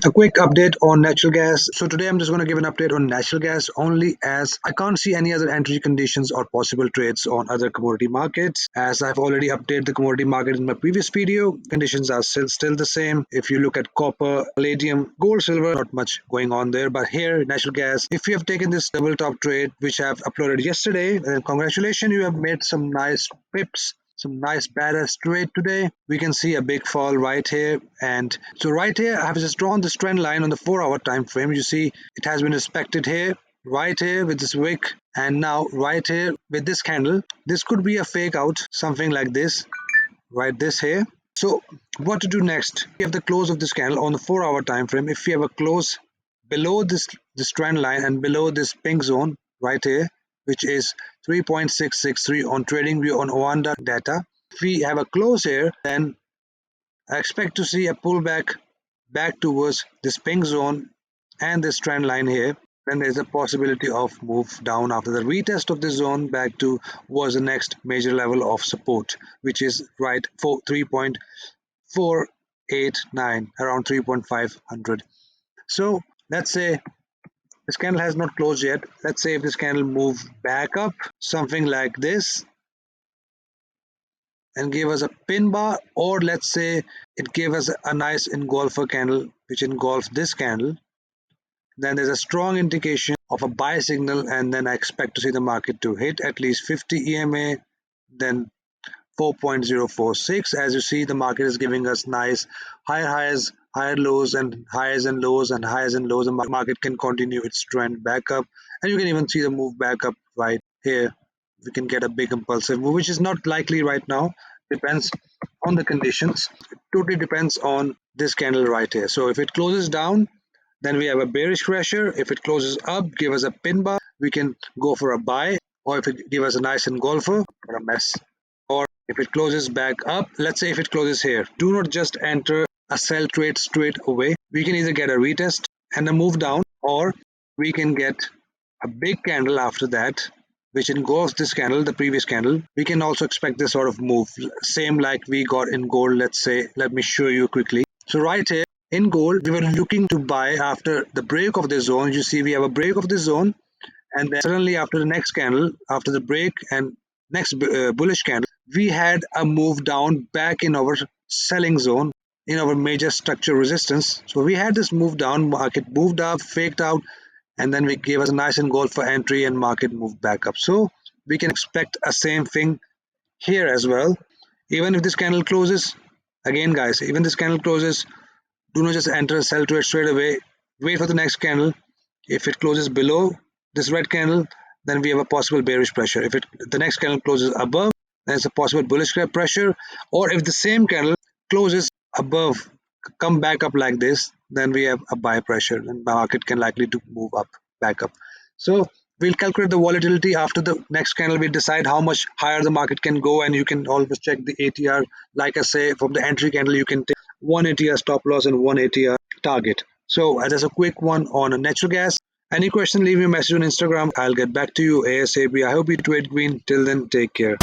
A quick update on natural gas. So today I'm just going to give an update on natural gas only, as I can't see any other entry conditions or possible trades on other commodity markets. As I've already updated the commodity market in my previous video, conditions are still the same. If you look at copper, palladium, gold, silver, not much going on there. But here, natural gas, if you have taken this double top trade, which I've uploaded yesterday, then congratulations, you have made some nice pips, some nice badass trade today. We can see a big fall right here, and so right here I have just drawn this trend line on the 4-hour time frame. You see it has been respected here, right here with this wick, and now right here with this candle. This could be a fake out, something like this, right this here. So what to do next? We have the close of this candle on the 4-hour time frame. If we have a close below this trend line and below this pink zone right here, which is 3.663 on TradingView on Oanda data. If we have a close here, then I expect to see a pullback back towards this pink zone and this trend line here. Then there's a possibility of move down after the retest of the zone back to was the next major level of support, which is right for 3.489, around 3.500. So let's say this candle has not closed yet. Let's say if this candle move back up, something like this, and give us a pin bar, or let's say it gave us a nice engulfer candle which engulfed this candle, then there's a strong indication of a buy signal, and then I expect to see the market to hit at least 50 EMA, then 4.046. As you see, the market is giving us nice higher highs, higher lows, and highs and lows, and highs and lows. The market can continue its trend back up, and you can even see the move back up right here. We can get a big impulsive move, which is not likely right now. Depends on the conditions. It totally depends on this candle right here. So if it closes down, then we have a bearish pressure. If it closes up, give us a pin bar, we can go for a buy, or if it give us a nice engulfer, or a mess. Or if it closes back up, let's say if it closes here, do not just enter a sell trade straight away. We can either get a retest and a move down, or we can get a big candle after that, which engulfs this candle, the previous candle. We can also expect this sort of move, same like we got in gold. Let's say, let me show you quickly. So right here in gold, we were looking to buy after the break of the zone. You see we have a break of the zone, and then suddenly after the next candle, after the break and next bullish candle, we had a move down back in our selling zone, in our major structure resistance. So we had this move down, market moved up, faked out, and then we gave us a nice engulf for entry, and market moved back up. So we can expect a same thing here as well. Even if this candle closes, again guys, even this candle closes, do not just enter a sell trade straight away. Wait for the next candle. If it closes below this red candle, then we have a possible bearish pressure. If the next candle closes above, then it's a possible bullish pressure. Or if the same candle closes above, come back up like this, then we have a buy pressure, and the market can likely to move up, back up. So we'll calculate the volatility after the next candle. We decide how much higher the market can go, and you can always check the ATR. Like I say, from the entry candle, you can take one ATR stop loss and one ATR target. So that's a quick one on natural gas. Any question, leave me a message on Instagram. I'll get back to you ASAP. I hope you trade green. Till then, take care.